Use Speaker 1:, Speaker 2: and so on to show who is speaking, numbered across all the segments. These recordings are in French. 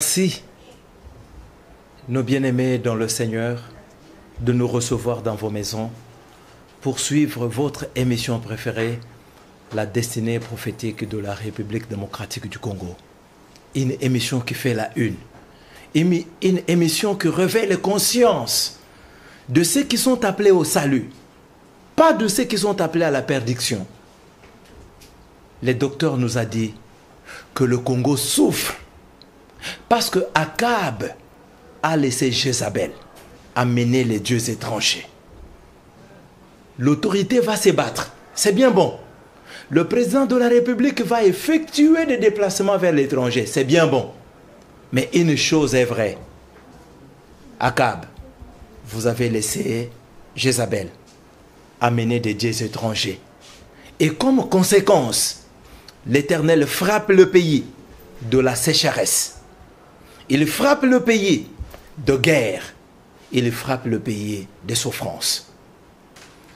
Speaker 1: Merci, nos bien-aimés dans le Seigneur, de nous recevoir dans vos maisons pour suivre votre émission préférée, La destinée prophétique de la République démocratique du Congo. Une émission qui fait la une. Une émission qui réveille les consciences de ceux qui sont appelés au salut, pas de ceux qui sont appelés à la perdition. Le docteur nous a dit que le Congo souffre parce que Akab a laissé Jézabel amener les dieux étrangers. L'autorité va se battre. C'est bien bon. Le président de la République va effectuer des déplacements vers l'étranger. C'est bien bon. Mais une chose est vraie. Akab, vous avez laissé Jézabel amener des dieux étrangers. Et comme conséquence, l'Éternel frappe le pays de la sécheresse. Il frappe le pays de guerre. Il frappe le pays de souffrance.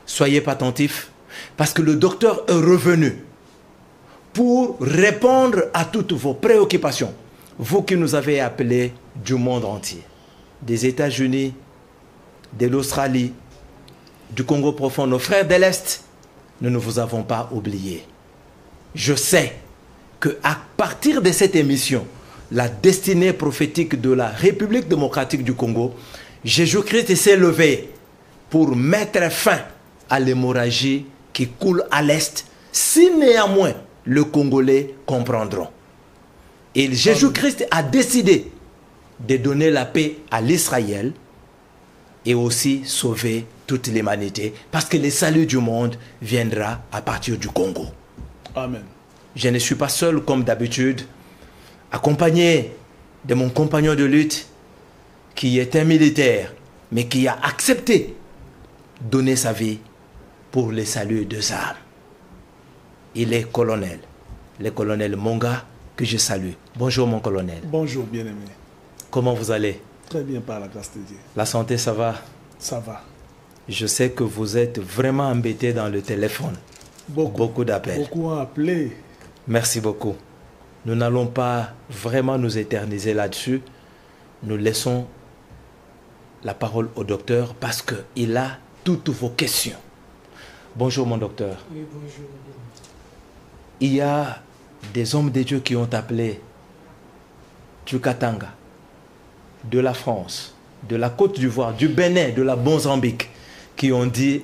Speaker 1: Soyez attentifs, parce que le docteur est revenu pour répondre à toutes vos préoccupations. Vous qui nous avez appelés du monde entier, des États-Unis, de l'Australie, du Congo profond, nos frères de l'Est, nous ne vous avons pas oubliés. Je sais qu'à partir de cette émission, la destinée prophétique de la République démocratique du Congo, Jésus-Christ s'est levé pour mettre fin à l'hémorragie qui coule à l'Est, si néanmoins le Congolais comprendront. Et Jésus-Christ a décidé de donner la paix à l'Israël et aussi sauver toute l'humanité, parce que le salut du monde viendra à partir du Congo.
Speaker 2: Amen.
Speaker 1: Je ne suis pas seul comme d'habitude, accompagné de mon compagnon de lutte qui est un militaire, mais qui a accepté de donner sa vie pour le salut des âmes. Il est colonel, le colonel Monga, que je salue. Bonjour mon colonel.
Speaker 2: Bonjour bien-aimé.
Speaker 1: Comment vous allez?
Speaker 2: Très bien par la grâce de Dieu.
Speaker 1: La santé, ça va?
Speaker 2: Ça va.
Speaker 1: Je sais que vous êtes vraiment embêté dans le téléphone. Beaucoup d'appels.
Speaker 2: Beaucoup ont appelé.
Speaker 1: Merci beaucoup. Nous n'allons pas vraiment nous éterniser là-dessus. Nous laissons la parole au docteur parce qu'il a toutes vos questions. Bonjour mon docteur.
Speaker 3: Oui, bonjour.
Speaker 1: Il y a des hommes de Dieu qui ont appelé du Katanga, de la France, de la Côte d'Ivoire, du Bénin, de la Mozambique, qui ont dit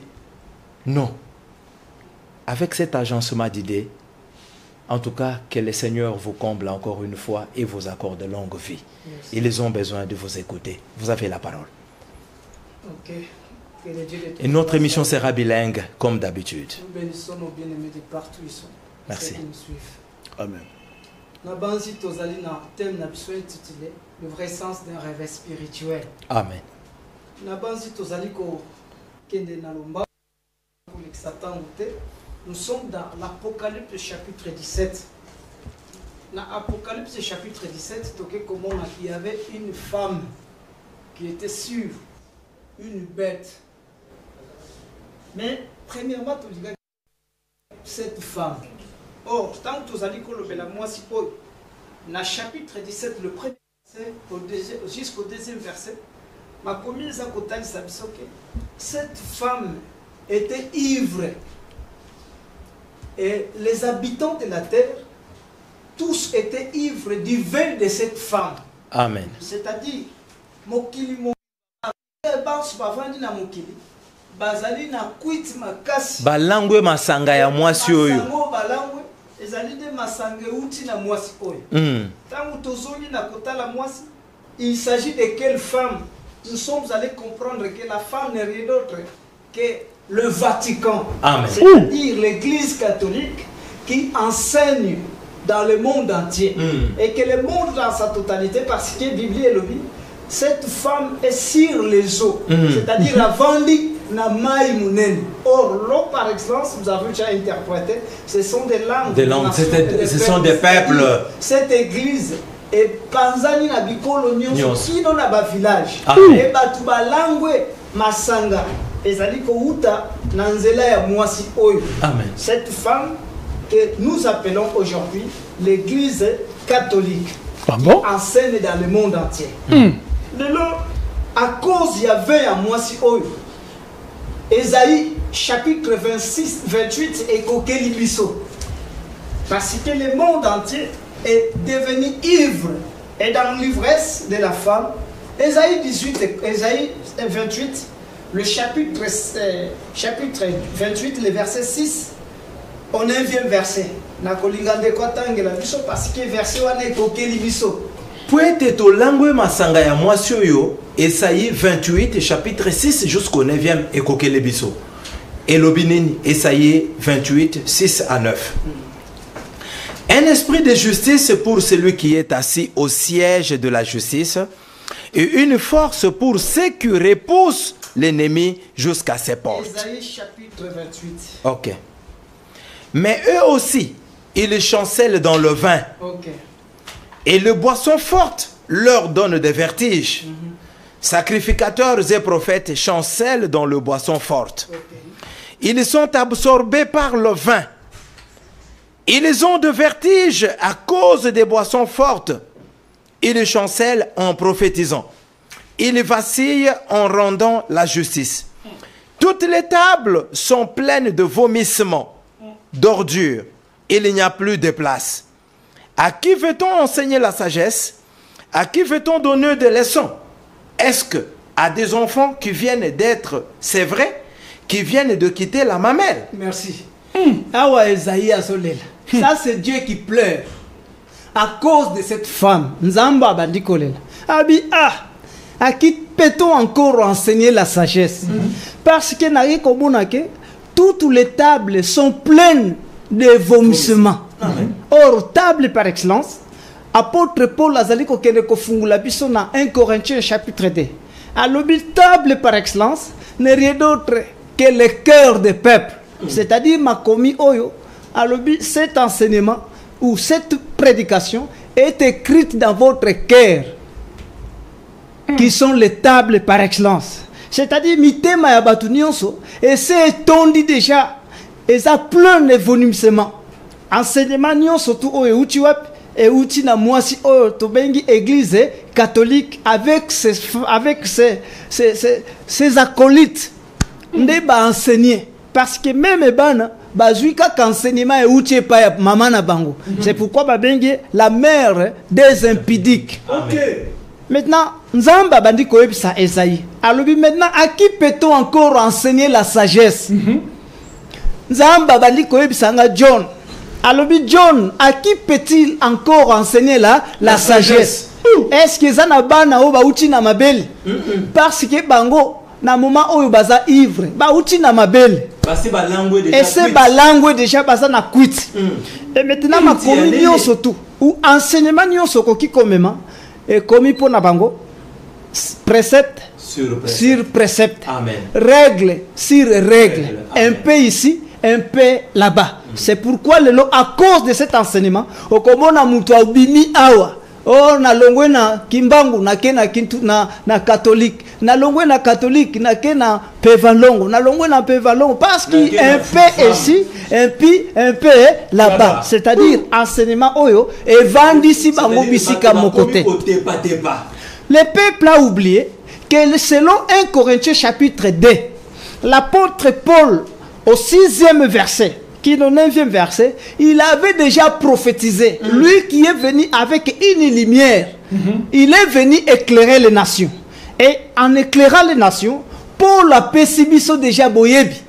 Speaker 1: non. Avec cet agencement d'idées, en tout cas, que le Seigneur vous comble encore une fois et vous accorde longue vie.
Speaker 3: Merci.
Speaker 1: Ils ont besoin de vous écouter. Vous avez la parole.
Speaker 3: Ok. Que le Dieu de toute
Speaker 1: Et notre
Speaker 3: grâce
Speaker 1: émission sera bilingue, comme d'habitude.
Speaker 3: Nous bénissons nos bien-aimés de partout ils sont.
Speaker 1: Merci.
Speaker 3: Ceux qui nous suivent.
Speaker 2: Amen.
Speaker 3: Nabanzi tozali na thème na biso intitulé le vrai sens d'un réveil spirituel.
Speaker 1: Amen.
Speaker 3: Nabanzi tozali ko kende na lomba pour les Satan te. Nous sommes dans l'Apocalypse chapitre 17. Dans l'Apocalypse chapitre 17, comment il y avait une femme qui était sur une bête. Mais premièrement, tu dis cette femme. Or, tant que tu as dit que la moitié, dans le chapitre 17, le premier verset jusqu'au deuxième verset, ma commune cette femme était ivre. Et les habitants de la terre, tous étaient ivres du vin de cette femme.
Speaker 1: Amen.
Speaker 3: C'est-à-dire, Mokili bazali na kwit makasi
Speaker 1: balangwe masanga ya mwasi oyo
Speaker 3: balangwe ezali de masanga uti na mwasi oyo tangu tozoni na kotala mwasi. Il s'agit de quelle femme? Nous sommes allés comprendre que la femme n'est rien d'autre que le Vatican. C'est-à-dire l'église catholique qui enseigne dans le monde entier et que le monde dans sa totalité, parce que la Bible est le dit, cette femme est sur les eaux, c'est-à-dire la Vandi na mai munene. Or, l'eau par excellence, vous avez déjà interprété, ce sont des langues.
Speaker 1: Des langues, ce sont des peuples.
Speaker 3: Cette église est panzani na bikolo nyonso kino na ba village. Et batu ba langue masanga ezali ko uta na nzela ya mwasi oyo.
Speaker 1: Amen.
Speaker 3: Cette femme que nous appelons aujourd'hui l'église catholique.
Speaker 2: Ah bon?
Speaker 3: qui enseigne dans le monde entier. Alors, à cause il y avait un mois si haut, Ésaïe chapitre 26, 28 et Kokeli Bisso. Parce que le monde entier est devenu ivre et dans l'ivresse de la femme. Ésaïe 28, le chapitre 28, le verset 6, au 9e verset. Parce que verset est Kokeli Bisso.
Speaker 1: Poete to langwe masanga ya mwasi oyo, Esaïe 28 chapitre 6 jusqu'au 9e ekokele biso. Elobinini, Esaïe 28 6 à 9. Un esprit de justice pour celui qui est assis au siège de la justice et une force pour ceux qui repoussent l'ennemi jusqu'à ses portes.
Speaker 3: Ésaïe chapitre 28.
Speaker 1: Ok. Mais eux aussi, ils chancellent dans le vin.
Speaker 3: Ok.
Speaker 1: Et le boisson forte leur donne des vertiges. Sacrificateurs et prophètes chancellent dans le boisson forte. Ils sont absorbés par le vin. Ils ont de vertiges à cause des boissons fortes. Ils chancellent en prophétisant. Ils vacillent en rendant la justice. Toutes les tables sont pleines de vomissements, d'ordures. Il n'y a plus de place. À qui veut-on enseigner la sagesse? À qui veut-on donner des leçons? Est-ce que à des enfants qui viennent d'être, c'est vrai, qui viennent de quitter la mamelle?
Speaker 3: Merci. Awa Esaïe Azolela. Ça c'est Dieu qui pleure. À cause de cette femme. Nzamba Bandikolela. Abi à qui peut-on encore enseigner la sagesse? Parce que Nari Komunake, toutes les tables sont pleines de vomissements. Or, table par excellence, apôtre Paul Azaliko Keneko Fungula Biso na 1 Corinthiens chapitre 2. Alors, table par excellence n'est rien d'autre que le cœur des peuples. C'est-à-dire, ma commis Oyo, alors cet enseignement ou cette prédication est écrite dans votre cœur, qui sont les tables par excellence. C'est-à-dire, mitema ya batu nyonso, et c'est étondi déjà, et ça plein de vomissements. Enseignement nyonso tu oyo uti wapi et uti na mwasi oyo to bengi église catholique avec ses acolytes nde ba enseigner parce que même bana bazui kaka enseignement et uti pa ya mama na bango. C'est pourquoi ba bengi la mère des impudiques.
Speaker 1: OK.
Speaker 3: Maintenant Nzamba bandi ko yebisa Esaïe. Alobi maintenant à qui peut-on encore enseigner la sagesse? Nzamba bandi ko yebisa nga John. Alors, John, à qui peut-il encore enseigner la sagesse? Est-ce que Zanabana ou Bauti na mabel? Parce que Bango, na moment où baza ivre, Bauti na mabel. Et c'est ba langue déjà baza na quit. Et maintenant, ma communion surtout, ou enseignement nyon soko qui commément, et commis pour na Bango, précepte sur précepte.
Speaker 1: Amen.
Speaker 3: Règle sur règle. Un peu ici, un peu là-bas. C'est pourquoi le lot, à cause de cet enseignement, au komona mutu abimi awa, oh na longwe na kimbangu na kena kintu na catholique, na longwe na catholique na kena pevalongo, na longwe na pevalongo parce qu'il un peu ici, un peu là-bas. C'est-à-dire enseignement oyo et vendisi bango bisika mon côté. Le peuple a oublié que selon 1 Corinthiens chapitre 2, l'apôtre Paul au 6e verset, qui est le 9e verset, il avait déjà prophétisé. Lui qui est venu avec une lumière, il est venu éclairer les nations. Et en éclairant les nations, Paul a pécibiso déjà boyebi.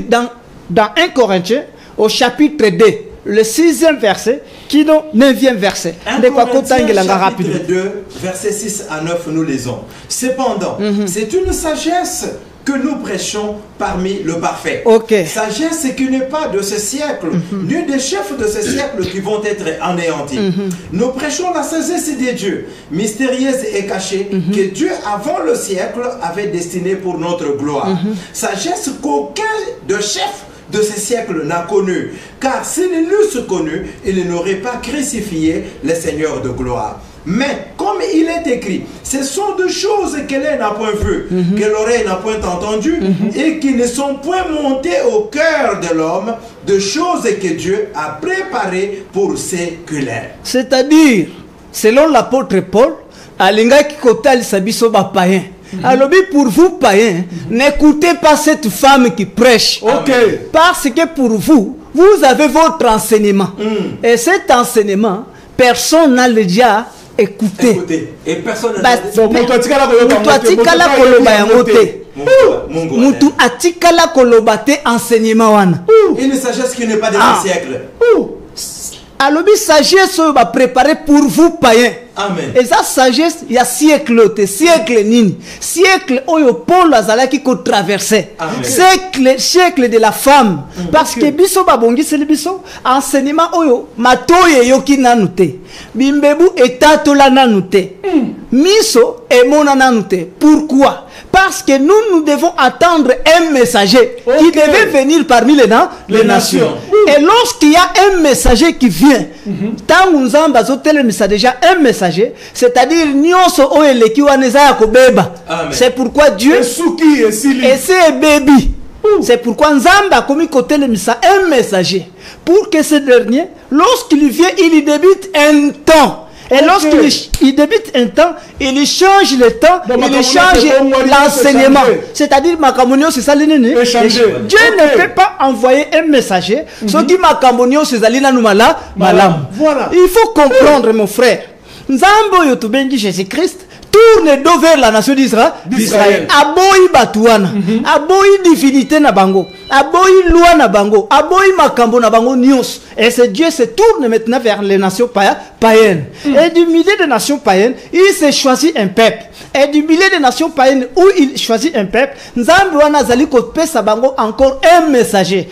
Speaker 3: Dans 1 Corinthiens, au chapitre 2, le 6e verset, qui est le 9e verset.
Speaker 1: 1 Corinthiens chapitre 2, verset 6 à 9, nous lisons. Cependant, c'est une sagesse que nous prêchons parmi le parfait. Sagesse qui n'est pas de ce siècle, ni des chefs de ce siècle qui vont être anéantis. Nous prêchons la sagesse des dieux, mystérieuse et cachée, que Dieu avant le siècle avait destinée pour notre gloire. Sagesse qu'aucun de chef de ce siècle n'a connu, car s'ils l'eussent connu, ils n'auraient pas crucifié le Seigneur de gloire. Mais comme il est écrit, ce sont des choses que l'œil n'a point vues, que l'oreille n'a point entendues, et qui ne sont point montées au cœur de l'homme, de choses que Dieu a préparées pour ceux qui l'aiment.
Speaker 3: C'est-à-dire, selon l'apôtre Paul, alingaki kotalisa biso ba païen. Alors pour vous païens, n'écoutez pas cette femme qui prêche.
Speaker 2: Ok.
Speaker 3: Parce que pour vous, vous avez votre enseignement. Et cet enseignement, personne n'a déjà écouté.
Speaker 1: Écoutez, et personne n'a
Speaker 3: Bas- Mutu atikala koloba yango te. Mutu atikala koloba te enseignement wana.
Speaker 1: Une sagesse qui n'est pas de ce siècle.
Speaker 3: Alobi sagesse oyo ba préparé pour vous païens.
Speaker 1: Amen.
Speaker 3: Et ça sagesse il y a siècle te siècle nini siècle oyo Paul azalaki ko traverser siècle de la femme parce que biso babongiseli biso enseignement oyo matoye yoki nanu te bimbebu etatola nanu te miso emona nanu te. Pourquoi? Parce que nous devons attendre un messager qui devait venir parmi les nations. Et lorsqu'il y a un messager qui vient, tant nous avons déjà un messager, c'est-à-dire nyonso oyeleki waneza ya kobeba. C'est pourquoi Dieu et c'est baby. C'est pourquoi Nzamba a commis côté un messager pour que ce dernier, lorsqu'il vient, il débute un temps. Et lorsqu'il débute un temps, il change le temps, il change l'enseignement. C'est-à-dire, Makamonio, c'est ça l'inéné. Dieu ne peut pas envoyer un messager, ce qui Makamonio, c'est ça l'inéné. Voilà. Il faut comprendre, mon frère. Nzambo yotubengi Jésus-Christ tourne dos vers la nation d'Israël. Aboyi batuana, aboyi divinité na bango, aboyi loi na bango, aboyi makambo na bango nyos. Et ce Dieu se tourne maintenant vers les nations païennes. Et du milieu des nations païennes, il s'est choisi un peuple. Et du milieu des nations païennes où il choisit un peuple, Nzambe wana zali ko pesa bango encore un messager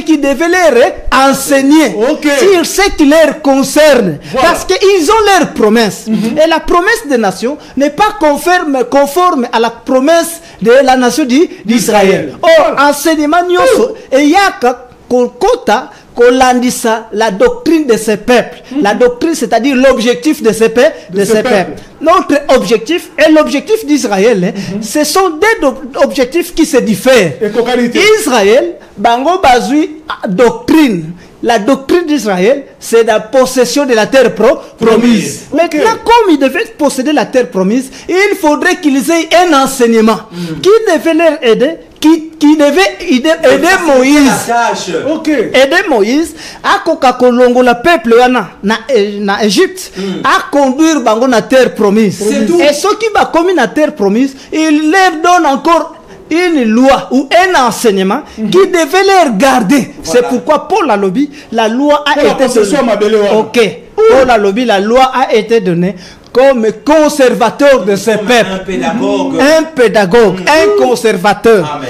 Speaker 3: qui devait leur enseigner sur ce qui leur concerne. Parce qu'ils ont leur promesse. Et la promesse des nations n'est pas conforme à la promesse de la nation d'Israël. Or, enseignement nyoso et yaka kokota kolandisa la doctrine de ces peuples. La doctrine, c'est-à-dire l'objectif de ces peuples. Notre objectif et l'objectif d'Israël, ce sont des objectifs qui se diffèrent. Israël, bango bazui doctrine. La doctrine d'Israël, c'est la possession de la terre promise. Maintenant, comme ils devaient posséder la terre promise, il faudrait qu'ils aient un enseignement qui devait leur aider, qui devait aider Moïse. Aider Moïse à kokakolongo la peuple na Égypte à conduire bango na terre promise. Et ceux qui va commis na terre promise, il leur donne encore une loi ou un enseignement qui devait les garder. Voilà. C'est pourquoi Paul a lobby, la loi a été donnée. Paul a lobby, la loi a été donnée comme conservateur de ce peuple. Un pédagogue, un conservateur.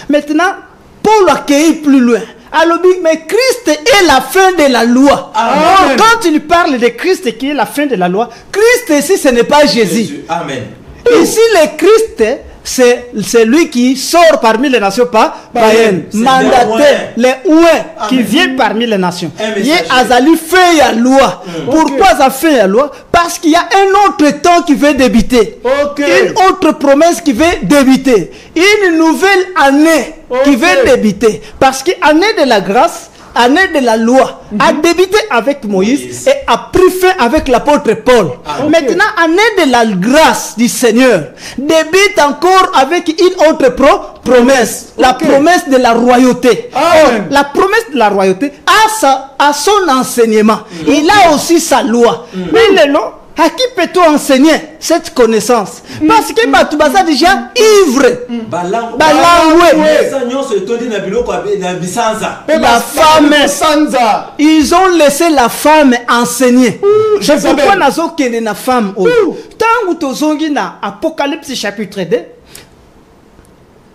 Speaker 3: Maintenant, Paul a accueilli plus loin. Alors, mais Christ est la fin de la loi. Alors, quand il parle de Christ qui est la fin de la loi, Christ ici, ce n'est pas Jésus.
Speaker 1: Amen.
Speaker 3: Ici, le Christ, c'est lui qui sort parmi les nations païennes, mandaté, les ouins qui viennent parmi les nations. Il y a Azali fait la loi. Pourquoi ça fait la loi? Parce qu'il y a un autre temps qui veut débuter. Une autre promesse qui veut débuter. Une nouvelle année qui veut débuter. Parce que l'année de la grâce, année de la loi, a débuté avec Moïse et a pris fin avec l'apôtre Paul. Maintenant, année de la grâce du Seigneur débute encore avec une autre promesse, la promesse de la royauté. Or, la promesse de la royauté a son enseignement. Il a aussi sa loi. Mais le nom, à qui peut-on enseigner cette connaissance? Parce que Batoubaza déjà ivre. La femme, ils ont laissé la femme enseigner. C'est pourquoi nous avons qu'une femme. Tant que nous avons na Apocalypse chapitre 2,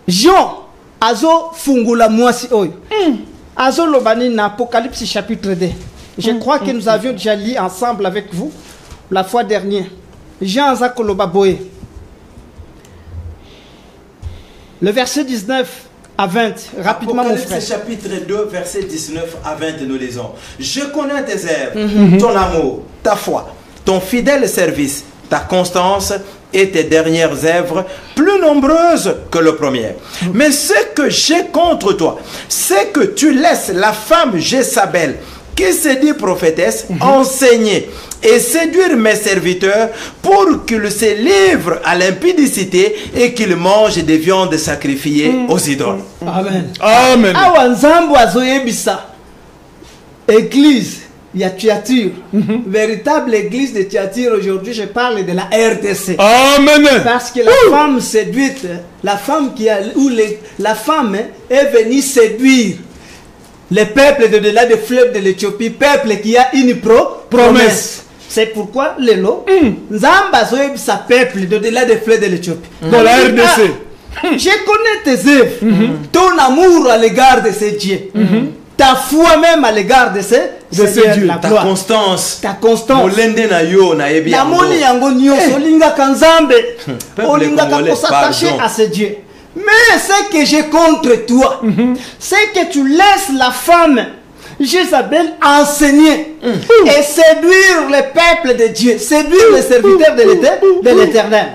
Speaker 3: Jean azo fungula mwasi oyo. Azo lobani na Apocalypse chapitre 2. Je crois que nous avions déjà lu ensemble avec vous la fois dernière. Jean Zakoloba Boé. Le verset 19 à 20. Rapidement, mon frère.
Speaker 1: Chapitre 2, verset 19 à 20, nous lisons. Je connais tes œuvres, ton amour, ta foi, ton fidèle service, ta constance et tes dernières œuvres, plus nombreuses que le premier. Mais ce que j'ai contre toi, c'est que tu laisses la femme Jézabel, qui se dit prophétesse, enseigner et séduire mes serviteurs pour qu'ils se livrent à l'impudicité et qu'ils mangent des viandes sacrifiées aux idoles.
Speaker 3: Amen.
Speaker 2: Amen.
Speaker 3: Awa nzambo azoyebisa église ya Thyatire, véritable église de Thyatire. Aujourd'hui je parle de la RDC.
Speaker 2: Amen.
Speaker 3: Parce que la femme séduite, la femme la femme est venue séduire le peuple de delà des fleuves de l'Éthiopie, peuple qui a une promesse. C'est pourquoi Lelo, Nzamba Zoeb sa peuple de delà des fleuves de l'Éthiopie.
Speaker 2: Dans la RDC.
Speaker 3: Je connais tes œuvres, ton amour à l'égard de ces dieux, ta foi même à l'égard de ces dieux,
Speaker 1: ta constance,
Speaker 3: ta constance.
Speaker 1: Molende na yo na yebi
Speaker 3: La moni yango nyonso olinga kanzambe, olinga
Speaker 1: congolais,
Speaker 3: s'attacher à ces dieux. Mais ce que j'ai contre toi, c'est que tu laisses la femme Jézabel enseigner et séduire le peuple de Dieu, séduire les serviteurs de l'Éternel.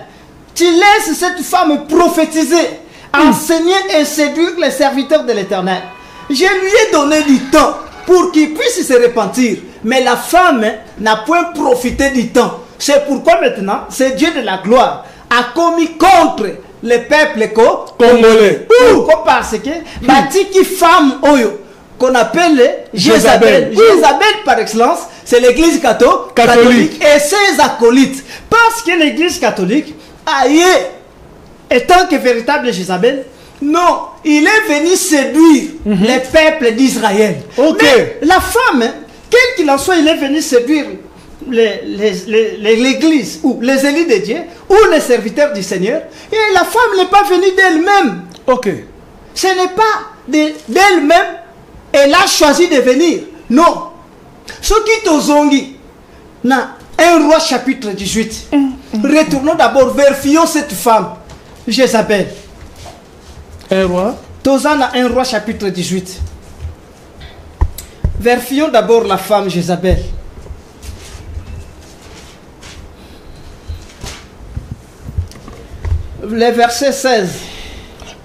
Speaker 3: Tu laisses cette femme prophétiser, enseigner et séduire les serviteurs de l'Éternel. Je lui ai donné du temps pour qu'il puisse se repentir. Mais la femme n'a point profité du temps. C'est pourquoi maintenant, c'est Dieu de la gloire a commis contre le peuple congolais. Pourquoi? Parce que Batiki femme Oyo, qu'on appelle Jézabel. Jézabel par excellence, c'est l'église catholique et ses acolytes. Parce que l'église catholique, étant que véritable Jézabel, non, il est venu séduire les peuples d'Israël. Mais la femme, quel qu'il en soit, il est venu séduire l'église ou les élus de Dieu ou les serviteurs du Seigneur. Et la femme n'est pas venue d'elle-même. Ce n'est pas d'elle-même. Elle a choisi de venir. Non. Ce qui t'ozongi, na 1 Roi chapitre 18. Retournons d'abord, vérifions cette femme, Jézabel.
Speaker 2: 1 Roi.
Speaker 3: Tozana 1 Roi chapitre 18. Vérifions d'abord la femme Jézabel. Le verset 16.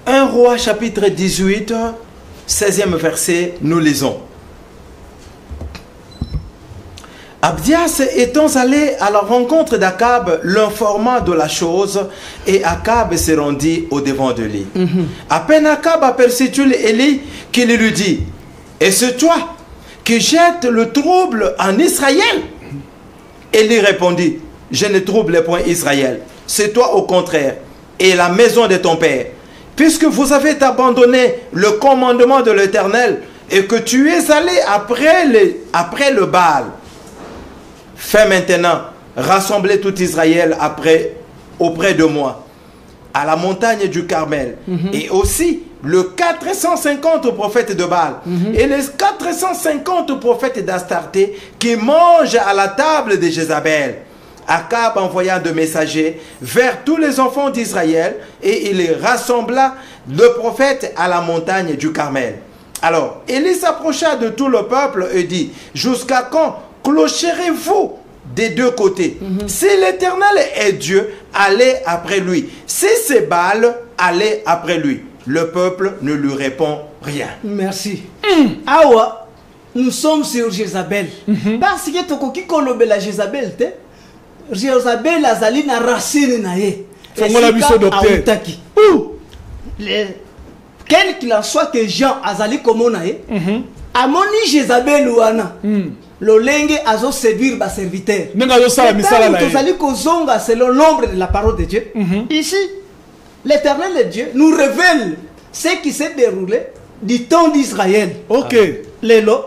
Speaker 1: 1 Roi chapitre 18, 16e verset, nous lisons. Abdias étant allé à la rencontre d'Akab, l'informant de la chose, et Akab se rendit au devant de lui. À peine Akab aperçut-il Élie qu'il lui dit: est-ce toi qui jettes le trouble en Israël? Élie répondit: je ne trouble point Israël, c'est toi au contraire, et la maison de ton père, puisque vous avez abandonné le commandement de l'Éternel et que tu es allé après le Baal. Fais maintenant rassembler tout Israël auprès de moi, à la montagne du Carmel, et aussi le 450 prophètes de Baal et les 450 prophètes d'Astarté qui mangent à la table de Jézabel. Akab envoya de messagers vers tous les enfants d'Israël et il les rassembla de prophètes à la montagne du Carmel. Alors, Élie s'approcha de tout le peuple et dit: jusqu'à quand clocherez-vous des deux côtés? Si l'Éternel est Dieu, allez après lui. Si c'est Baal, allez après lui. Le peuple ne lui répond rien.
Speaker 3: Merci. Awa, nous sommes sur Jézabel. Parce que tokoki kolobe la Jézabel, Jézabel azali na racine na ye. Quel qu'il en soit que Jean azali comme na ye, amoni Jézabel ouana. Lolenge azo séduire ba serviteur. Tozali kozonga selon l'ombre de la parole de Dieu. Ici, l'Éternel de Dieu nous révèle ce qui s'est déroulé du temps d'Israël. Lelo,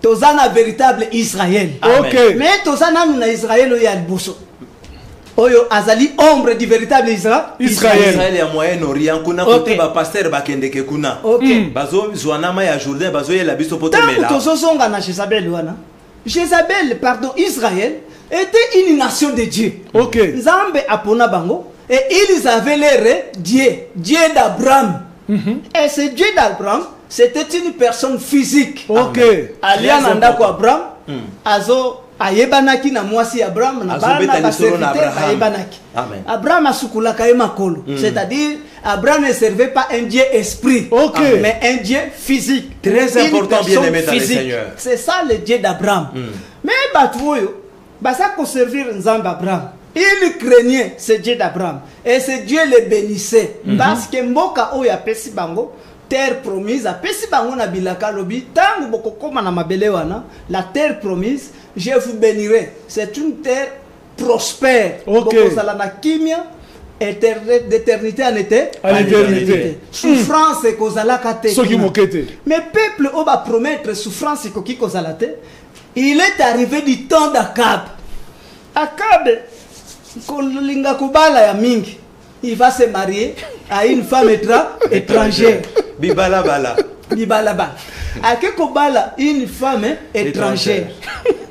Speaker 3: tozana véritable Israël. Mais tozana na Israël oya liboso. Oyo azali ombre du véritable Israël.
Speaker 1: Israël ya Moyen-Orient kuna kote ba pasteur bakendeke kuna. Bazo zwanama ya Jourdain bazo yela biso potomela.
Speaker 3: Tozozonga na Jézabel wana. Jézabel, pardon, Israël était une nation de Dieu. Nzambe apona bango et ils avaient l'air Dieu d'Abraham. Et ce Dieu d'Abraham, c'était une personne physique. Aliana ndako Abraham, azo ayebanaki na mwasi Abraham na bana ba serviteur ayebanaki. Abraham asukulaka ye makolo, c'est-à-dire Abraham ne servait pas un Dieu esprit,
Speaker 2: Ok.
Speaker 3: mais un Dieu physique.
Speaker 1: Très
Speaker 3: Une
Speaker 1: important,
Speaker 3: personne
Speaker 1: bien-aimé dans le
Speaker 3: physique.
Speaker 1: Seigneur.
Speaker 3: C'est ça le Dieu d'Abraham. Mais Batouyo, ça qu'on servir Nzambe Abraham. Il craignait ce Dieu d'Abraham. Et ce Dieu le bénissait. Parce que Mboka Oya Pesi Bango, terre promise, a Pesi Bango na bilaka lobi, tangu boko koma na mabele wana, la terre promise, je vous bénirai. C'est une terre prospère.
Speaker 2: Ok.
Speaker 3: Boko sala na kimia, d'éternité en été.
Speaker 2: À l'éternité.
Speaker 3: Souffrance et kozalaka te.
Speaker 2: Ceux qui moquaient.
Speaker 3: Mais peuple on va promettre souffrance et koki kozalate. Il est arrivé du temps d'Akab. Akab, kolinga kubala ya mingi. Il va se marier à une femme étrangère.
Speaker 1: Bibala bala.
Speaker 3: Bibalaba. Ake kobala une femme étrangère.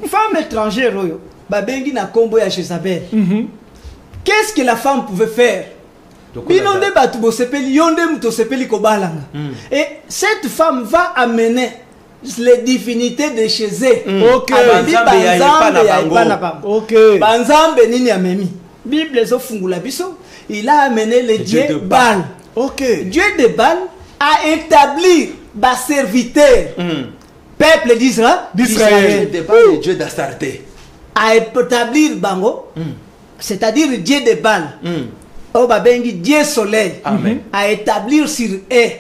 Speaker 3: Femme étrangère oyo. Babengi na kombo ya Jézabel. Qu'est-ce que la femme pouvait faire? Binonde batu bosepeli yonde muto sepeli kobalanga. Et cette femme va amener les divinités de chez eux.
Speaker 2: Ok.
Speaker 3: Banzambe ya epana bango.
Speaker 2: Ok.
Speaker 3: Banzambe nini amemi. Bible zo fungula biso. Il a amené le Dieu
Speaker 1: de
Speaker 3: Baal.
Speaker 2: Ok.
Speaker 3: Dieu de Baal a établi bas serviteur. Peuple d'Israël.
Speaker 2: D'Israël.
Speaker 1: C'était pas le Dieu d'Astarté.
Speaker 3: A établi bango. C'est-à-dire Dieu de Baal. Oh babengi Dieu soleil.
Speaker 1: Amen.
Speaker 3: A établir sur eux.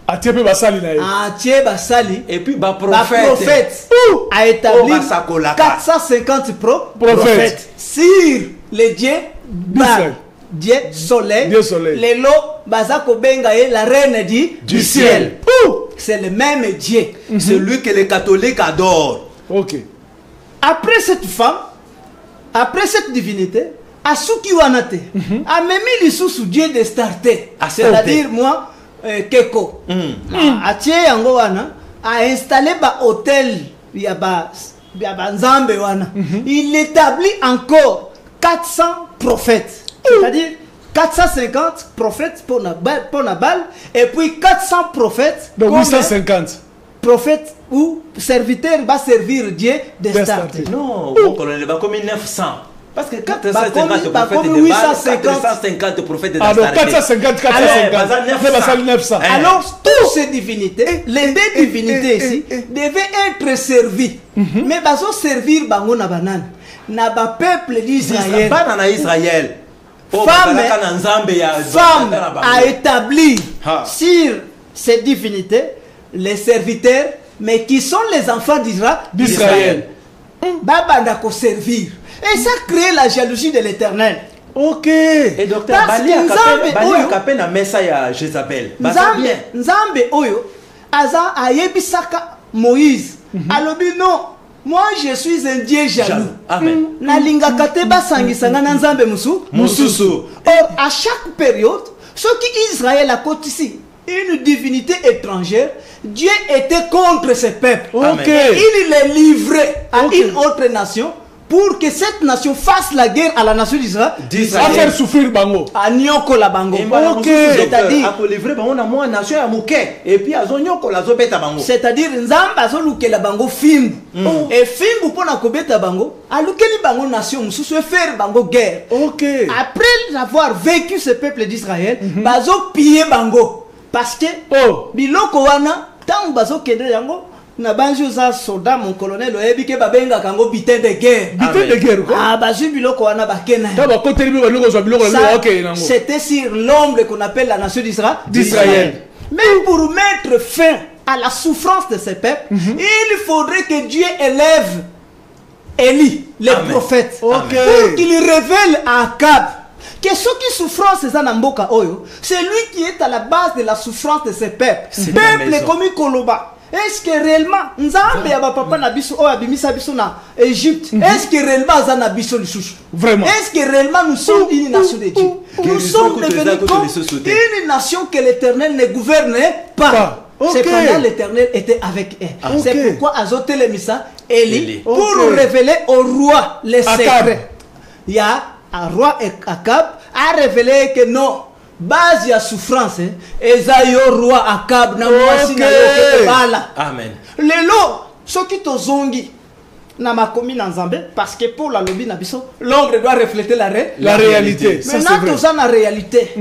Speaker 2: Atiepe basali na ye.
Speaker 3: Entier basali.
Speaker 1: Et puis, bah,
Speaker 3: La
Speaker 1: prophète.
Speaker 3: prophète a établi
Speaker 1: Oh, basakolaka.
Speaker 3: 450
Speaker 2: Prophètes.
Speaker 3: prophètes sur les dieux Baal. Dieu soleil.
Speaker 2: Dieu soleil.
Speaker 3: Les lots Bazako Bengaye, la reine du ciel. C'est le même Dieu.
Speaker 1: Celui que les catholiques adorent.
Speaker 2: Ok.
Speaker 3: Après cette femme, après cette divinité, Asuki Wanate a même mis sous Dieu de starter. C'est-à-dire moi, Keko. Atie Yango Wana a installé ba hôtel, Yaba Nzambe Wana. Il établit encore 400 prophètes. C'est-à-dire 450 prophètes pour Nabal et puis 400 prophètes.
Speaker 2: Donc
Speaker 3: comme
Speaker 2: 850.
Speaker 3: prophète ou serviteur va servir Dieu de starter.
Speaker 1: Non, bon colonel, bah, comme 900. Parce que 450
Speaker 3: bah,
Speaker 1: prophètes
Speaker 3: comme
Speaker 1: de Baal,
Speaker 3: 850.
Speaker 1: 450 prophètes de
Speaker 2: Alors
Speaker 1: Astarté.
Speaker 2: 450,
Speaker 1: Alors,
Speaker 2: 450. Basali 900.
Speaker 3: Alors, toutes ces divinités, les deux divinités ici, devaient être servies. Mais bazo servir bango na banane. Na ba peuple d'Israël.
Speaker 1: Banana Israël.
Speaker 3: Femme a établi sur ces divinités les serviteurs, mais qui sont les enfants
Speaker 2: D'Israël.
Speaker 3: Babanda ko servir. Et ça crée la jalousie de l'Éternel.
Speaker 2: Ok.
Speaker 1: Et docteur,
Speaker 3: Parce
Speaker 1: Bali
Speaker 3: que Nzambe
Speaker 1: a capé na messa ya Jézabel.
Speaker 3: Nzambe oyo aza ayebisaka Moïse. Alobi non, moi je suis un Dieu jaloux.
Speaker 1: Amen.
Speaker 3: Nalingaka te basangisanga na Nzambe mususu. Or à chaque période, ceux qui Israël a côté ici une divinité étrangère, Dieu était contre ce peuple.
Speaker 2: Ok.
Speaker 3: Il les livrait à une autre nation pour que cette nation fasse la guerre à la nation d'Israël.
Speaker 2: À faire souffrir Bango.
Speaker 3: À Nyoko la Bango.
Speaker 2: Ok.
Speaker 3: C'est-à-dire,
Speaker 1: et puis à Zonyoko la Zobeta Bango.
Speaker 3: c'est-à-dire, Nzamba azoluke la Bango film. Et film pour na kobeta Bango, alukeli Bango nation, mususu faire Bango guerre.
Speaker 2: Ok.
Speaker 3: Après avoir vécu ce peuple d'Israël, bazo piller Bango. Parce que, biloko wana, tant bazo kende yango, na banjo za soldat mon colonel oyebi ke babenga kango bitin de guerre.
Speaker 2: Bitin de guerre quoi.
Speaker 3: Ah bazu biloko wana bakena.
Speaker 2: Taba côté libre biloko zo biloko la ok nango.
Speaker 3: C'était sur l'ombre qu'on appelle la nation
Speaker 2: d'Israël.
Speaker 3: Mais pour mettre fin à la souffrance de ces peuples, il faudrait que Dieu élève Élie, les prophètes, pour qu'il révèle à Akab que ceux qui souffrent ces anamboka oyo, c'est lui qui est à la base de la souffrance de ces peuples. Peuple comme Koloba. Est-ce que réellement Nzambe ya papa na biso o abimisa biso na Égypte? Est-ce que réellement za na biso lisusu?
Speaker 2: Vraiment.
Speaker 3: Est-ce que réellement nous sommes une nation de Dieu? Nous sommes devenus comme une nation que l'Éternel ne gouvernait pas. Cependant l'Éternel était avec eux. C'est pourquoi Azote le Missa Élie pour révéler au roi les secrets. Il y a un roi Akab a révélé que non, base ya souffrance ezayo roi Akab na mwasi na bala.
Speaker 1: Amen.
Speaker 3: Lelo soki tozongi na makomi na Nzambe parce que pour la lobby na biso l'ombre doit refléter la
Speaker 2: réalité. Ça,
Speaker 3: maintenant
Speaker 2: c'est vrai.
Speaker 3: tous en la réalité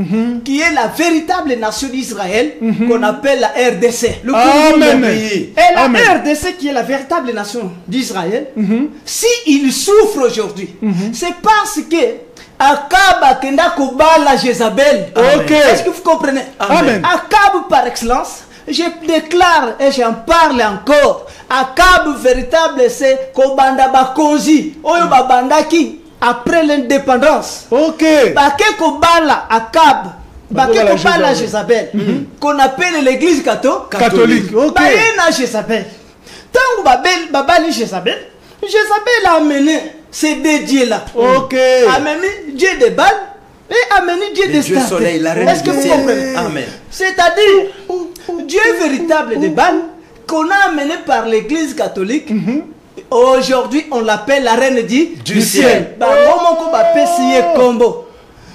Speaker 3: qui est la véritable nation d'Israël qu'on appelle la RDC. Le
Speaker 2: Amen.
Speaker 3: pays. Et la
Speaker 2: Amen.
Speaker 3: RDC qui est la véritable nation d'Israël, si il souffre aujourd'hui, c'est parce que Akab kenda kobala Jézabel.
Speaker 2: Ok.
Speaker 3: Est-ce que vous comprenez?
Speaker 2: Amen.
Speaker 3: Akab par excellence. Je déclare et j'en parle encore. Akab véritable c'est Kobanda Bakonzi. Oyo Babandaki après l'indépendance.
Speaker 2: Ok.
Speaker 3: Bake Kobala Akab. Bake
Speaker 2: Bakobala
Speaker 3: Kobala
Speaker 2: Jézabel.
Speaker 3: Jézabel. Qu'on appelle l'église
Speaker 2: Catholique. Ok.
Speaker 3: Baena Jézabel. Tant que Babali Jézabel, Jézabel a amené ces deux dieux-là.
Speaker 2: Ok.
Speaker 3: A amené Dieu de Baal et amené Dieu de
Speaker 1: Dieu soleil, la reine
Speaker 3: Est-ce que
Speaker 1: du
Speaker 3: vous
Speaker 1: ciel.
Speaker 3: comprenez?
Speaker 1: Amen.
Speaker 3: C'est-à-dire, Dieu véritable de Baal, qu'on a amené par l'église catholique, aujourd'hui on l'appelle la reine
Speaker 1: Du ciel.
Speaker 3: Bango Bapesiye Kombo.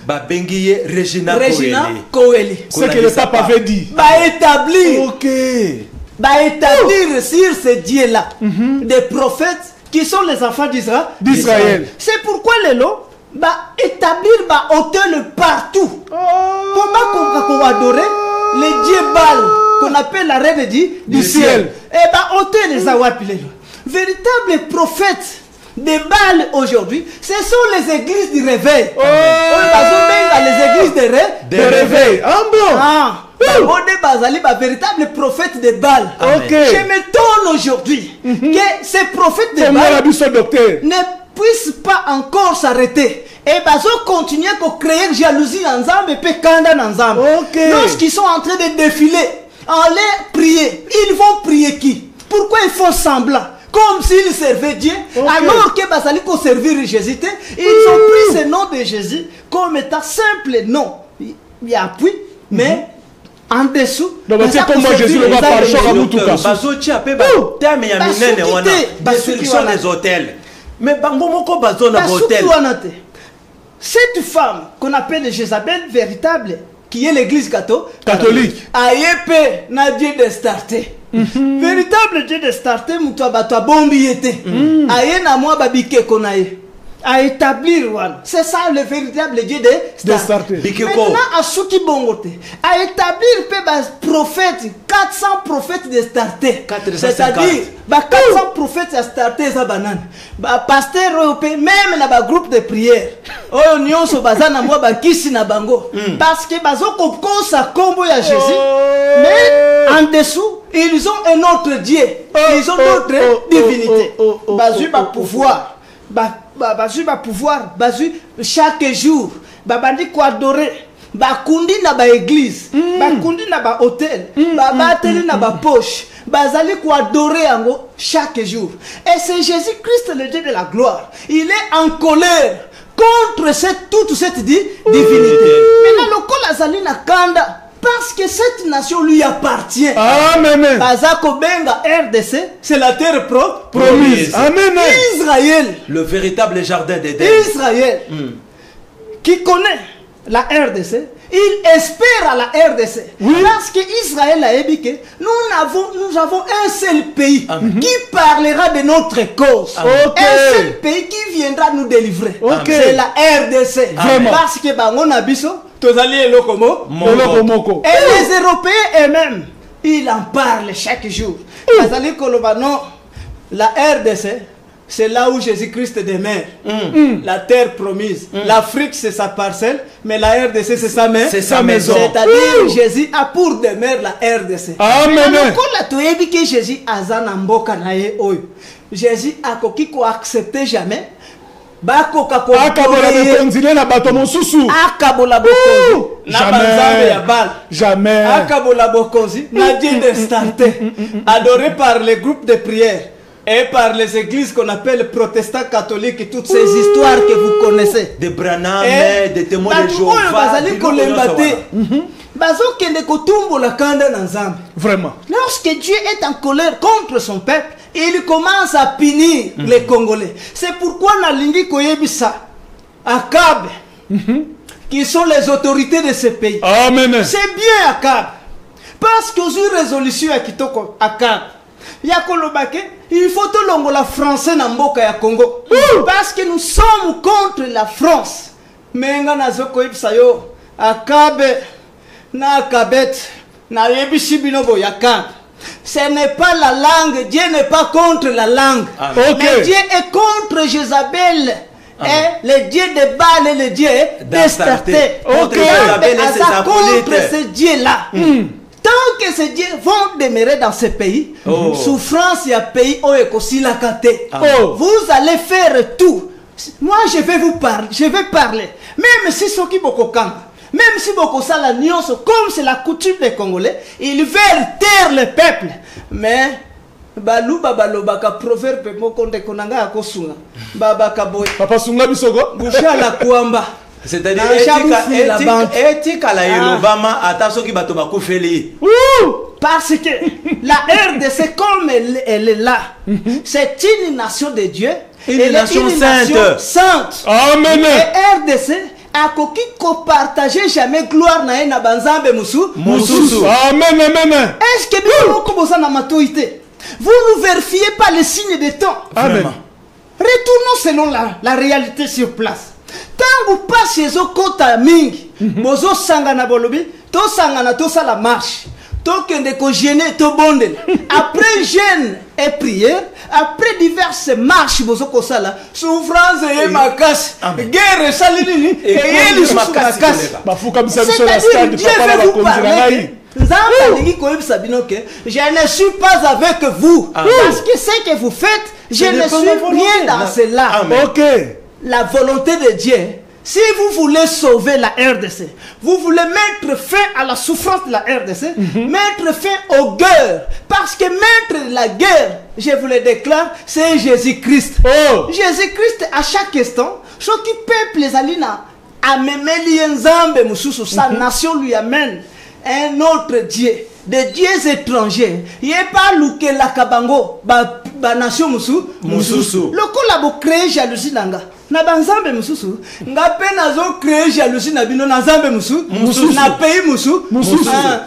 Speaker 1: Babengiye Regina
Speaker 3: Regina
Speaker 1: Koeli.
Speaker 3: Koeli.
Speaker 2: C'est que le pape avait dit.
Speaker 3: Établir.
Speaker 2: Ok.
Speaker 3: Établir sur ces dieux-là des prophètes qui sont les enfants
Speaker 2: D'Israël.
Speaker 3: C'est pourquoi les lots établir hôtel partout. Comment qu'on adorer les dieux Baal qu'on appelle la reine du ciel. Et hôtel les awapilé. Véritables prophètes des Baal aujourd'hui, ce sont les églises du réveil. Les églises de réveil.
Speaker 2: Ah bon?
Speaker 3: Véritable prophète de Baal.
Speaker 2: Ok.
Speaker 3: Je m'étonne aujourd'hui que ces prophètes de
Speaker 2: Comme la
Speaker 3: Baal
Speaker 2: bise docteur.
Speaker 3: ne puissent pas encore s'arrêter. Et bazo continuer à créer jalousie en Nzambe et kanda en Nzambe.
Speaker 2: Ok.
Speaker 3: Lorsqu'ils sont en train de défiler, aller prier, ils vont prier qui? Pourquoi ils font semblant? Comme s'ils servaient Dieu, alors que Basali pour servir Jésus, ils ont pris ce nom de Jésus comme étant simple nom. Il y a appui, mais en dessous.
Speaker 2: Donc, c'est comme moi, Jésus, le va par choc à Moutouka.
Speaker 1: Bazochi ape ba terme ya minene wana. Destruction des hôtels. Mais bango moko bazo na hôtel.
Speaker 3: Cette femme qu'on appelle Jézabel véritable, qui est l'église
Speaker 2: catholique,
Speaker 3: a épée na Dieu de starter. Véritable Dieu de starter, moutoua batwa bombi était. Aye na moi babike konaye. À établir one. C'est ça le véritable Dieu de
Speaker 2: starter.
Speaker 3: Maintenant, à Souki Bongote, à établir peu prophètes, 400 prophètes de starter. C'est-à-dire, 400 prophètes de starter, ça banane. Pasteur européen, même dans le groupe de prière. Oh, nyon so bazana moi bakisi na bango. Parce que bazo koko sa combo ya Jésus. Mais en dessous, ils ont un autre Dieu. Ils ont d'autres divinités. Bazu ba pouvoir. Bazu ba pouvoir, bazu chaque jour, babandi ko adorer, bakundi na ba église, bakundi na ba hôtel, bateli na ba poche, bazali ko adorer yango chaque jour. Et c'est Jésus-Christ le Dieu de la gloire. Il est en colère contre toute cette divinité. Maintenant le kol azali na kanda. Parce que cette nation lui appartient.
Speaker 2: Amen.
Speaker 3: Bazako Benga RDC, c'est la terre
Speaker 2: promise. Amen.
Speaker 3: Israël.
Speaker 1: Le véritable jardin d'Éden.
Speaker 3: Israël. Qui connaît la RDC, il espère à la RDC. Oui. Parce qu'Israël a éduqué, nous avons un seul pays qui parlera de notre cause. Un seul pays qui viendra nous délivrer. C'est la RDC. Parce que on a biso. Et les Européens eux-mêmes, ils en parlent chaque jour. La RDC, c'est là où Jésus-Christ demeure. La terre promise. L'Afrique, c'est sa parcelle, mais la RDC, c'est sa maison.
Speaker 1: C'est sa maison.
Speaker 3: C'est-à-dire, Jésus a pour demeure la RDC.
Speaker 2: Amen.
Speaker 3: Jésus a Jésus a accepté jamais.
Speaker 2: Jamais.
Speaker 3: Adoré par les groupes de prière et par les églises qu'on appelle protestants catholiques et toutes ces histoires que vous connaissez.
Speaker 1: De Branham, de témoins de Jéhovah.
Speaker 2: Vraiment.
Speaker 3: Lorsque Dieu est en colère contre son peuple, il commence à punir les Congolais. C'est pourquoi Nalingi Koyebisa, Akab, qui sont les autorités de ce pays.
Speaker 2: Amen.
Speaker 3: C'est bien Akab. Parce qu'aux résolutions à Kitoko, Akab, Il faut tout l'ongola français na mboka ya Congo. Parce que nous sommes contre la France. Menga na zoko ipsayo akabe na akabet na yebishibino boyaka. Ce n'est pas la langue, Dieu n'est pas contre la langue.
Speaker 2: Okay.
Speaker 3: Mais Dieu est contre Jézabel. Et le Dieu de Baal et le Dieu d'Astarté.
Speaker 1: Contre Jézabel et ses
Speaker 3: contre
Speaker 1: acolytes.
Speaker 3: ce Dieu-là. Tant que ces dieux vont demeurer dans ce pays, souffrance et pays vous allez faire tout. Moi je vais vous parler, je vais parler. Même si ce qui même si beaucoup ça la nuance, comme c'est la coutume des Congolais, ils veulent taire le peuple. Mais Balou babalobaka proverbe moko nde konanga akosunga babaka boy
Speaker 2: Papa Sunga Bisogo.
Speaker 3: boucha la kuamba.
Speaker 1: C'est-à-dire
Speaker 3: éthique
Speaker 1: éthique à la Yorubama attention qui bato bakufeli.
Speaker 3: Parce que la RDC comme elle est là, c'est une nation de Dieu,
Speaker 1: Une nation sainte.
Speaker 2: Amen.
Speaker 3: Et RDC a koki ko partager jamais gloire na na banzambe musu.
Speaker 2: Amen, amen.
Speaker 3: Est-ce que vous commencez na matoïté? Vous ne vérifiez pas les signes des temps.
Speaker 2: Amen.
Speaker 3: Retournons selon la réalité sur place. Tant vous passez au kota mingi, bozo sangana bolobi, to sangana to sa la marche. To kende ko gêner to bondel. Après jeûne et prière, après diverses marches bozo ko sala, souffrance et makasi, guerre salini et yeli makasi.
Speaker 2: Bafuka msabiso
Speaker 3: C'est-à-dire,
Speaker 2: la
Speaker 3: Dieu
Speaker 2: stade papa
Speaker 3: veut
Speaker 2: la
Speaker 3: vous parler. Je ne suis pas avec vous. Parce que ce que vous faites, je ne suis rien dans cela.
Speaker 2: Ok.
Speaker 3: La volonté de Dieu, si vous voulez sauver la RDC, vous voulez mettre fin à la souffrance de la RDC, mettre fin aux guerres. Parce que mettre la guerre, je vous le déclare, c'est Jésus-Christ. Jésus-Christ, à chaque instant, ce qui peuple les alina, amemeli nzambe mususu, sa nation lui amène un autre Dieu, des dieux étrangers. Il n'y a pas louké la kabango, ba nation musu,
Speaker 1: Mususu.
Speaker 3: le collabo créé jalousie nanga. Na banzambe mususu, nga pe nazo créé jalousie na bino na nzambe musu, na pays musu,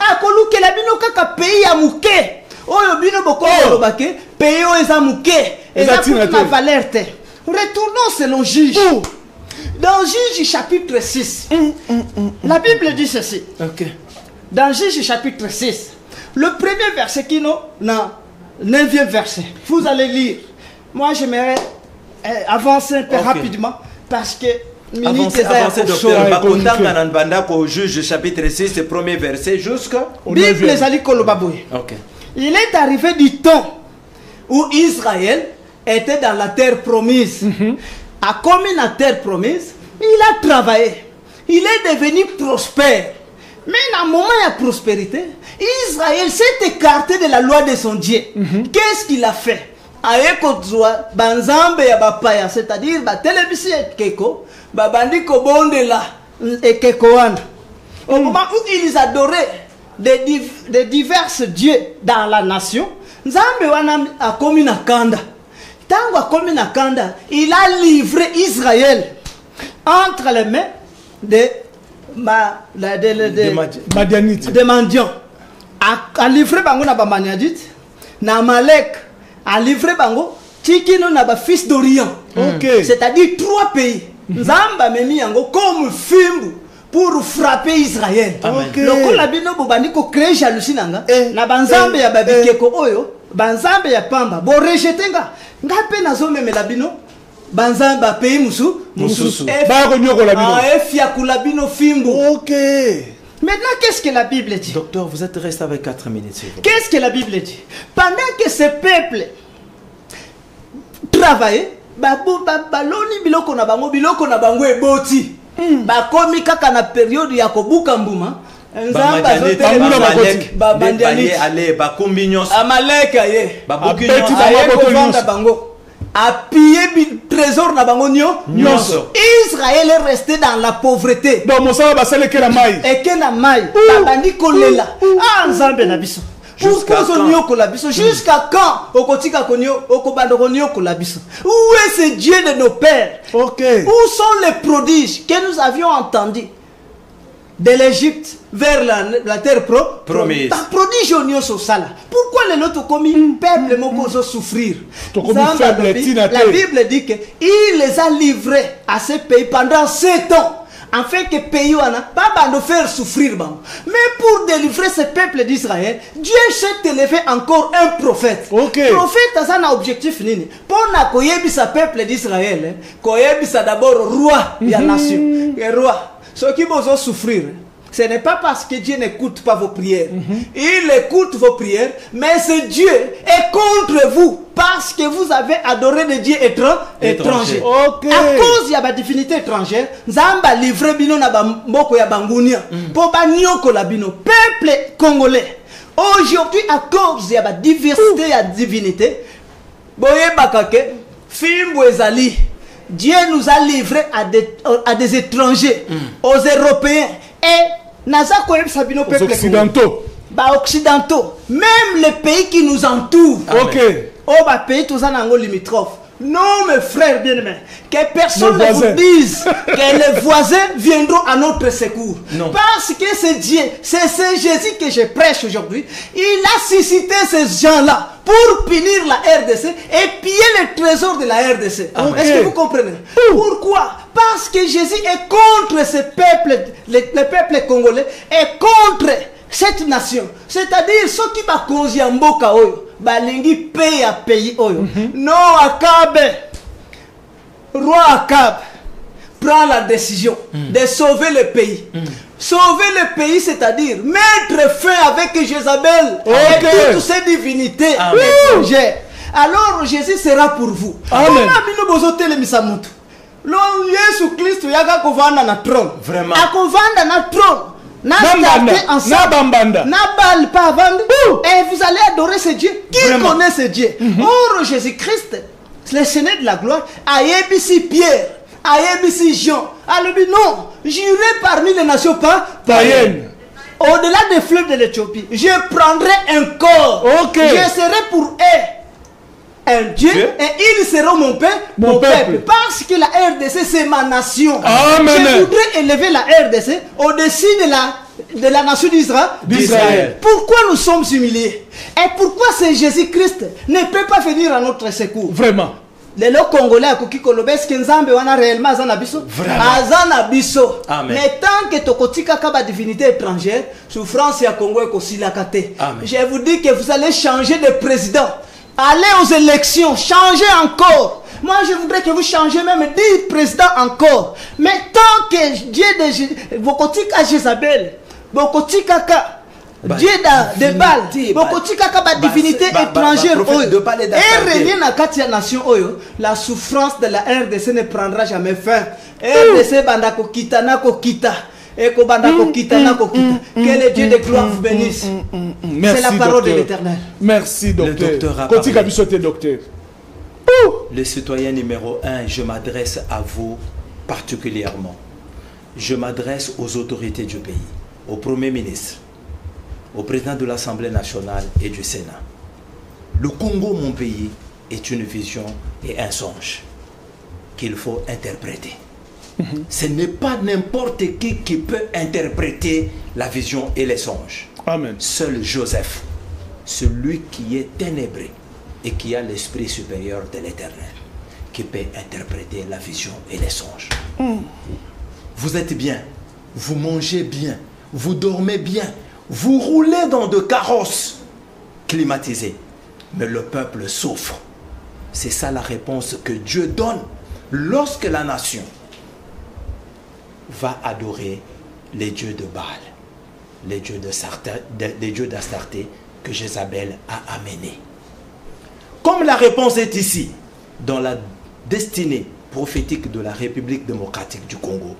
Speaker 3: ah ko louké la bino kaka pays ya muke. Oyo bino boko lobake, pays o eza muke, eza pour na valeur te. Retournons selon Juge. Dans Juge chapitre 6, la Bible dit ceci.
Speaker 1: OK.
Speaker 3: Dans Juge chapitre 6, le premier verset qui nous, non, 9e verset, vous allez lire. Moi, j'aimerais avancer un peu rapidement parce que
Speaker 1: Avancez, docteur. Bakotanga Nanbanda pour Juge chapitre 6, le premier verset jusqu'à.
Speaker 3: Bible les ali kolobaboy.
Speaker 1: OK.
Speaker 3: Il est arrivé du temps où Israël était dans la terre promise. A commis la terre promise, il a travaillé. Il est devenu prospère. Mais dans le moment de prospérité, Israël s'est écarté de la loi de son Dieu. Qu'est-ce qu'il a fait? C'est-à-dire, au moment où ils adoraient de divers dieux dans la nation, Nzambe a commis na kanda. Tango a commis na kanda, il a livré Israël entre les mains de mendiants. A livré bango na ba Maniadite, na Amalek, a livré bango tikino na ba fils d'Orient. C'est-à-dire 3 pays. Nzamba memi yango comme fimbu pour frapper Israël. Loko la bino bobandi ko créer jalousie nanga na banzambe ya babikeko oyo, banzambe ya pamba bo rejeter nga. Ngape nazo memela bino banzamba pays mususu
Speaker 2: ba ko nyoko la bino
Speaker 3: efia kula bino fimbu.
Speaker 2: OK.
Speaker 3: Maintenant, qu'est-ce que la Bible dit?
Speaker 1: Docteur, vous êtes resté avec 4 minutes.
Speaker 3: Qu'est-ce que la Bible dit? Pendant que ce peuple travaillait, baloni biloko na bango eboti. Bakomi kaka na période ya kobuka mbuma. Nzamba Amalek aye.
Speaker 1: Babuki
Speaker 3: bango. A pillé trésor na bango nyonso. Israël est resté dans la pauvreté.
Speaker 2: Donc Mosala basale ke la mai.
Speaker 3: Et que na mai babandi kolela. Ah nzambe na biso. Jusqu'à quand okotika konyo okobando konyo kolabiso. Où est ce Dieu de nos pères?
Speaker 2: OK.
Speaker 3: Où sont les prodiges que nous avions entendus? de l'Égypte vers la terre
Speaker 1: promise.
Speaker 3: Prodige au sala. Pourquoi les autres comme un peuple mokozo souffrir? La Bible dit que il les a livrés à ce pays pendant 7 ans. Afin que pays pas nous faire souffrir. Mais pour délivrer ce peuple d'Israël, Dieu s'est élevé encore un prophète.
Speaker 2: Okay.
Speaker 3: Prophète a un objectif nini. Pour na ce peuple d'Israël, koyebisa d'abord roi de la nation. Et roi. Ceux qui vont souffrir, ce n'est pas parce que Dieu n'écoute pas vos prières. Il écoute vos prières, mais ce Dieu est contre vous parce que vous avez adoré des dieux étrangers.
Speaker 2: Okay.
Speaker 3: À cause de la divinité étrangère, Zamba livré bino na bamboko ya bangunia. Pour banyoko la bino. Peuple congolais. Aujourd'hui, à cause de la diversité et la divinité, boye bakake, fimbo ezali. Dieu nous a livrés à des étrangers, aux Européens et aux
Speaker 2: Occidentaux.
Speaker 3: Occidentaux, même les pays qui nous entourent.
Speaker 2: Ok.
Speaker 3: Pays tous en limitrophes. Non, mes frères bien-aimés, que personne ne vous dise que les voisins viendront à notre secours.
Speaker 1: Non.
Speaker 3: Parce que c'est Dieu, c'est Jésus que je prêche aujourd'hui. Il a suscité ces gens-là pour punir la RDC et piller les trésors de la RDC. Est-ce que vous comprenez? Pourquoi? Parce que Jésus est contre ce peuple, le peuple congolais, et contre cette nation. C'est-à-dire ceux qui va causer en boka oyo. Balingi paye à pays oyo. Non, Akab, roi Akab, prend la décision de sauver le pays. Sauver le pays, c'est-à-dire mettre fin avec Jézabel et toutes ces divinités étrangères. Alors Jésus sera pour vous.
Speaker 2: Amen.
Speaker 3: Jésus Christ yaga kovanda na trône.
Speaker 1: Vraiment.
Speaker 3: Akovanda na trône. Nabal pas vendre. Et vous allez adorer ce Dieu. Qui connaît ce Dieu? Or Jésus-Christ, le Seigneur de la gloire, a ébissi Pierre, a ébissi Jean. A lui dit non, j'irai parmi les nations païennes. Au-delà des fleuves de l'Éthiopie, je prendrai un corps.
Speaker 2: Okay.
Speaker 3: Je serai pour eux un Dieu et ils seront mon peuple. Parce que la RDC c'est ma nation.
Speaker 2: Amen.
Speaker 3: Je voudrais élever la RDC au-dessus de la nation d'Israël. Pourquoi nous sommes humiliés? Et pourquoi ce Jésus-Christ ne peut pas venir à notre secours?
Speaker 2: Vraiment.
Speaker 3: Les Congolais à Koki Kolobes que Nzambe wana réellement azanabiso. Azanabiso. Mais tant que tokotika kaba divinité étrangère, souffrance ya Congo et Kosilakate. Je vous dis que vous allez changer de président. Allez aux élections, changez encore. Moi, je voudrais que vous changez même 10 présidents encore. Mais tant que Dieu de Bokotika Jézabel, Bokotika Dieu de Baal, Bokotika Ka divinité étrangère, et revient à Katia Nation Oyo, la souffrance de la RDC ne prendra jamais fin. RDC Bandako Kita Nako Kita. Que le Dieu de gloire vous bénisse. C'est la parole de l'Éternel.
Speaker 2: Merci, docteur.
Speaker 1: Le docteur a parlé.
Speaker 2: Docteur.
Speaker 1: Le citoyen numéro 1, je m'adresse à vous particulièrement. Je m'adresse aux autorités du pays, au Premier ministre, au président de l'Assemblée nationale et du Sénat. Le Congo, mon pays, est une vision et un songe qu'il faut interpréter. Ce n'est pas n'importe qui peut interpréter la vision et les songes.
Speaker 2: Amen.
Speaker 1: Seul Joseph, celui qui est ténébré et qui a l'esprit supérieur de l'Éternel, qui peut interpréter la vision et les songes. Vous êtes bien, vous mangez bien, vous dormez bien, vous roulez dans de carrosses climatisées, mais le peuple souffre. C'est ça la réponse que Dieu donne lorsque la nation va adorer les dieux de Baal, les dieux d'Astarté que Jézabel a amenés. Comme la réponse est ici, dans la destinée prophétique de la République démocratique du Congo,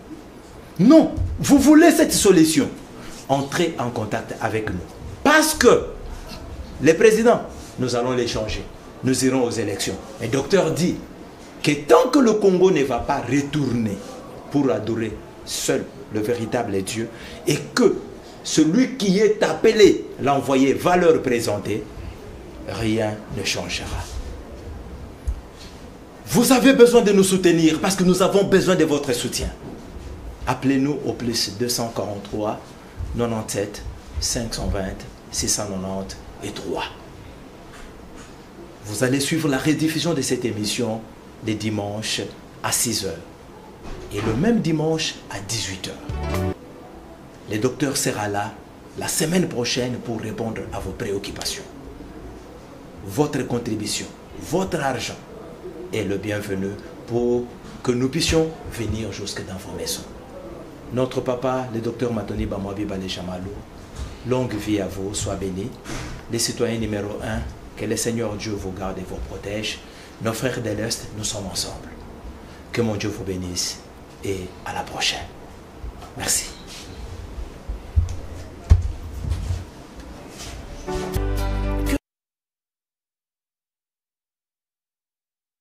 Speaker 1: non, vous voulez cette solution, entrez en contact avec nous. Parce que les présidents, nous allons les changer. Nous irons aux élections. Et le docteur dit que tant que le Congo ne va pas retourner pour adorer seul le véritable Dieu, et que celui qui est appelé, l'envoyé, va leur présenter, rien ne changera. Vous avez besoin de nous soutenir parce que nous avons besoin de votre soutien. Appelez-nous au plus 243 97 520 690 et 3. Vous allez suivre la rediffusion de cette émission les dimanches à 6h et le même dimanche à 18h. Le docteur sera là la semaine prochaine pour répondre à vos préoccupations. Votre contribution, votre argent est le bienvenu pour que nous puissions venir jusque dans vos maisons. Notre papa, le docteur Matoni Bamwabi Bale Chamalou, longue vie à vous, sois béni. Les citoyens numéro 1, que le Seigneur Dieu vous garde et vous protège. Nos frères de l'Est, nous sommes ensemble. Que mon Dieu vous bénisse et à la prochaine. Merci.